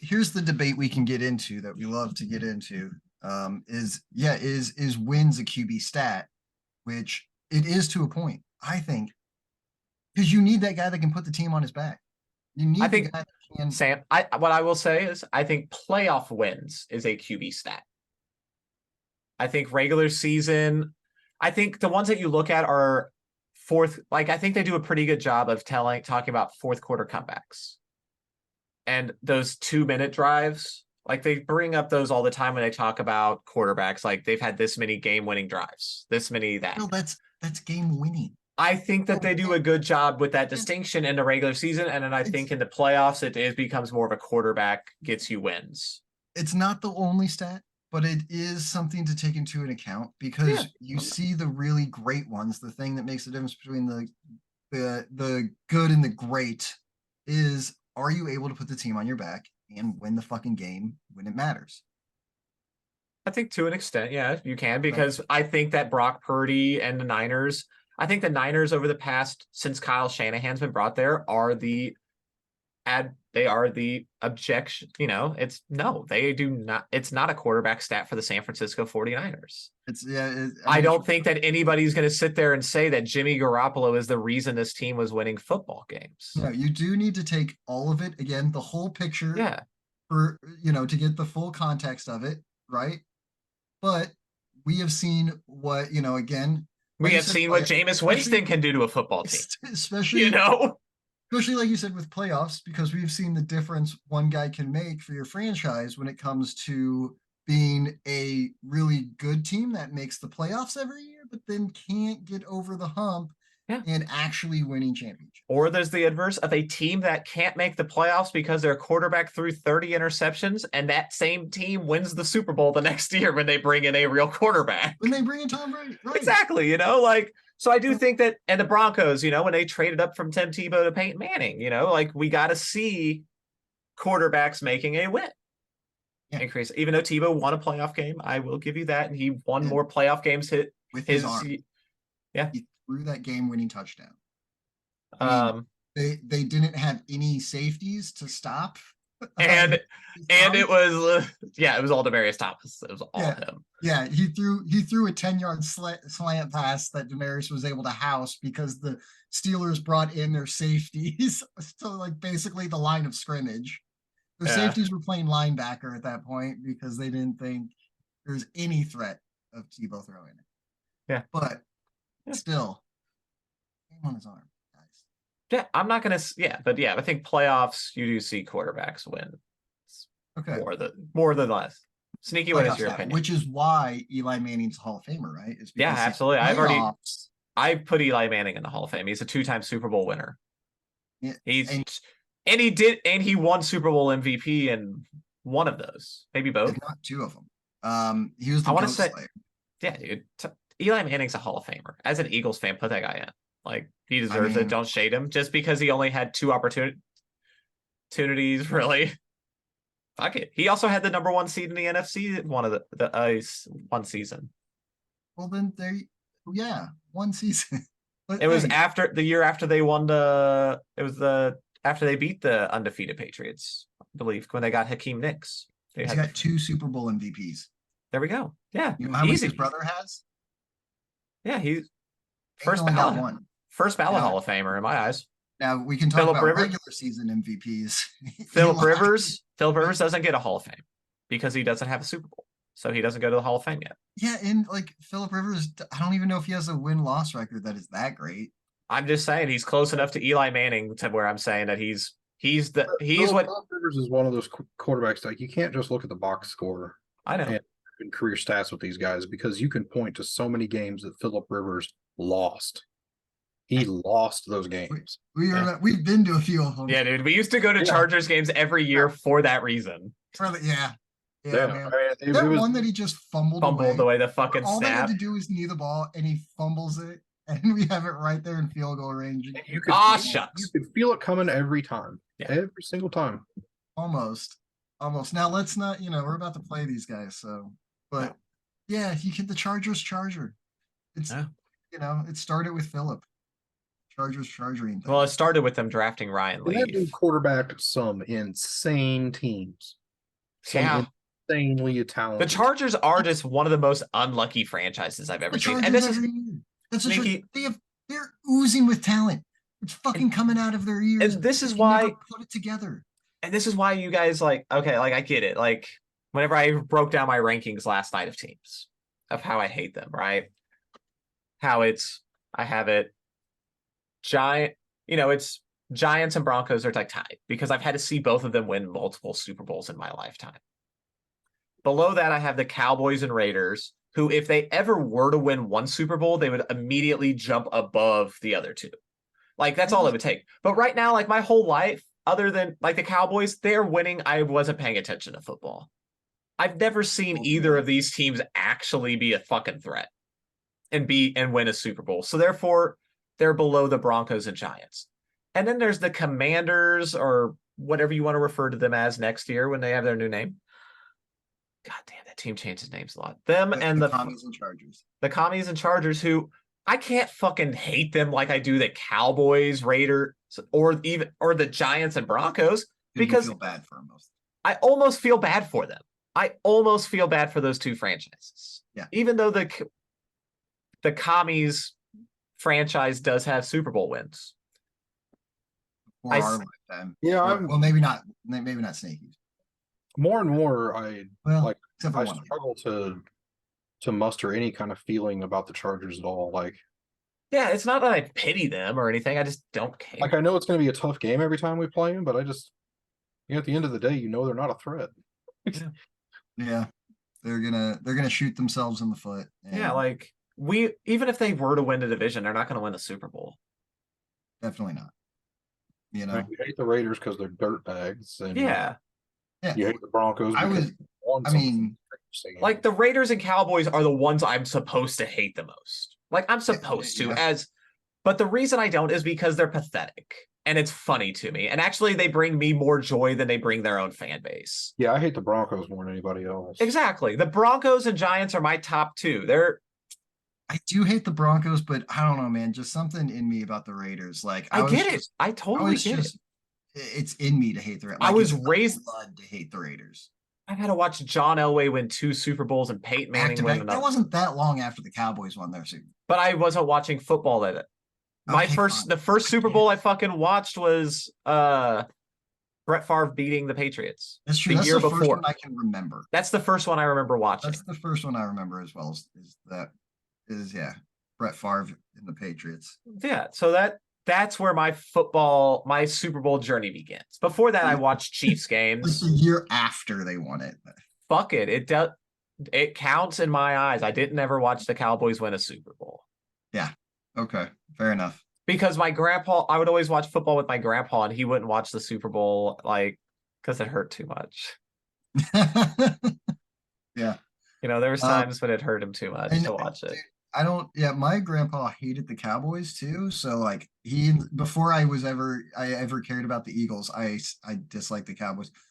here's the debate we can get into that we love to get into. Is wins a QB stat, which it is to a point, I think, because you need that guy that can put the team on his back. You I need the think guy that can. Sam, what I will say is I think playoff wins is a QB stat. I think regular season, I think the ones that you look at are fourth. Like I think they do a pretty good job of talking about fourth quarter comebacks and those 2 minute drives. Like they bring up those all the time when they talk about quarterbacks. Like they've had this many game winning drives, this many that. No, that's game winning. I think that they do a good job with that It's distinction in the regular season, and then I think in the playoffs it becomes more of a quarterback gets you wins. it's not the only stat, but it is something to take into an account because you see the really great ones. The thing that makes the difference between the good and the great is, are you able to put the team on your back and win the fucking game when it matters? I think to an extent, yeah, you can, because I think that Brock Purdy and the Niners, I think the Niners over the past, since Kyle Shanahan's been brought there, are the objection. They do not, it's not a quarterback stat for the San Francisco 49ers. I don't think that anybody's going to sit there and say that Jimmy Garoppolo is the reason this team was winning football games. No, you do need to take all of it, again, the whole picture. Yeah. For, to get the full context of it, right? But we have seen what, again. We have seen what Jameis Winston can do to a football team. Especially like you said with playoffs, because we've seen the difference one guy can make for your franchise when it comes to being a really good team that makes the playoffs every year, but then can't get over the hump and actually winning championships. Or there's the adverse of a team that can't make the playoffs because their quarterback threw 30 interceptions, and that same team wins the Super Bowl the next year when they bring in a real quarterback. When they bring in Tom Brady. Right. Exactly, so I do think that, and the Broncos, when they traded up from Tim Tebow to Peyton Manning, we got to see quarterbacks making a win. Increase. Even though Tebow won a playoff game, I will give you that, and he won more playoff games with his arm. Yeah. He threw that game-winning touchdown. They didn't have any safeties to stop. And it was it was all Demaryius Thomas. It was all him. Yeah, he threw a 10-yard slant pass that Demaryius was able to house because the Steelers brought in their safeties. So basically the line of scrimmage. The safeties were playing linebacker at that point because they didn't think there's any threat of Tebow throwing it. Yeah. But still, game on his arm. Yeah, I'm not gonna. Yeah, but I think playoffs you do see quarterbacks win. Okay, more than less. Sneaky, what is your opinion? Which is why Eli Manning's a Hall of Famer, right? Absolutely. I put Eli Manning in the Hall of Fame. He's a 2-time Super Bowl winner. Yeah, he won Super Bowl MVP in one of those, maybe both. Not two of them. He was the GOAT Slayer. Yeah, dude. Eli Manning's a Hall of Famer. As an Eagles fan, put that guy in. He deserves it. Don't shade him just because he only had 2 opportunities. Really, fuck it. He also had the number 1 seed in the NFC one season. Well, then one season. But it was after the year after they won after they beat the undefeated Patriots, I believe, when they got Hakeem Nicks. He's got 2 Super Bowl MVPs. There we go. Yeah, you know how much his brother has? Yeah, he's first ballot. First ballot Hall of Famer in my eyes. Now we can talk about regular season MVPs. Philip Rivers doesn't get a Hall of Fame because he doesn't have a Super Bowl, so he doesn't go to the Hall of Fame yet. Yeah, and Philip Rivers, I don't even know if he has a win-loss record that is that great. I'm just saying he's close enough to Eli Manning to where I'm saying that he's Philip Rivers is one of those quarterbacks you can't just look at the box score. I know. And career stats with these guys because you can point to so many games that Philip Rivers lost. He lost those games. We've been to a few of them. Yeah, dude. We used to go to Chargers games every year for that reason. Yeah, man. One that he just fumbled away the fucking All snap. All they had to do is knee the ball, and he fumbles it, and we have it right there in field goal range. Shucks. You can feel it coming every time. Yeah. Every single time. Almost. Now let's not, we're about to play these guys, so. But, you get the Chargers Charger. It's, it started with Philip. Chargers charging. Well, it started with them drafting Ryan And that dude Leaf. quarterbacked some insane teams. Some Yeah. insanely The talented. Chargers are just one of the most unlucky franchises I've ever the seen. Chargers And this is every year. That's a Minky- they're oozing with talent. It's fucking coming out of their ears. and this is They never why put it together. and this is why you guys like, okay, like I get it. Like whenever I broke down my rankings last night of teams, of how I hate them, right? How I have it it's Giants and Broncos are like tied because I've had to see both of them win multiple Super Bowls in my lifetime. Below that, I have the Cowboys and Raiders, who, if they ever were to win one Super Bowl, they would immediately jump above the other two. Like, that's all it would take. But right now, like, my whole life, other than, like, the Cowboys, they're winning. I wasn't paying attention to football. I've never seen either of these teams actually be a fucking threat and win a Super Bowl. So, therefore, they're below the Broncos and Giants. And then there's the Commanders, or whatever you want to refer to them as next year when they have their new name. God damn, that team changes names a lot. Them and the Commies and Chargers. The Commies and Chargers, who I can't fucking hate them like I do the Cowboys, Raiders, or the Giants and Broncos, Dude, because you feel bad for them most. I almost feel bad for them. I almost feel bad for those two franchises. Yeah. Even though the Commies franchise does have Super Bowl wins. For I our s- lifetime. Yeah, Or- I'm well, maybe not Snakies. more and more. Well, Like, except for I one. struggle to muster any kind of feeling about the Chargers at all. Like Yeah, it's not that I pity them or anything. I just don't care. I know it's going to be a tough game every time we play them, but at the end of the day, they're not a threat. Yeah, they're gonna shoot themselves in the foot. Yeah, and like even if they were to win the division, they're not going to win the Super Bowl. definitely not. You know, Like, you hate the Raiders because they're dirt bags, and Yeah. you hate the Broncos. I because was- they won I something mean, interesting. Like the Raiders and Cowboys are the ones I'm supposed to hate the most. Like I'm supposed to, yeah. but the reason I don't is because they're pathetic and it's funny to me. And actually, they bring me more joy than they bring their own fan base. yeah, I hate the Broncos more than anybody else. Exactly. The Broncos and Giants are my top two. I do hate the Broncos, but I don't know, man. Just something in me about the Raiders. Like I was get it. just- I I totally was get it. just, it's in me to hate the Raiders. I was it's in my raised- blood to hate the Raiders. I've had to watch John Elway win 2 Super Bowls and Peyton Back Manning to win back. That another. wasn't that long after the Cowboys won their Super Bowl. But I wasn't watching football at it. Okay, fine. The first Super Bowl I fucking watched was Brett Favre beating the Patriots. That's true. the That's year the first before. one I can remember. That's the first one I remember watching. That's the first one I remember as well. Is Brett Favre and the Patriots. Yeah, so that's where my Super Bowl journey begins. Before that, I watched Chiefs Like games. the year after they won it. Fuck it, it counts in my eyes. I didn't ever watch the Cowboys win a Super Bowl Okay, fair enough. because my grandpa. I would always watch football with my grandpa, and he wouldn't watch the Super Bowl because it hurt too much. There was times when it hurt him too much to watch it. dude, my grandpa hated the Cowboys too. So like before I ever cared about the Eagles, I disliked the Cowboys.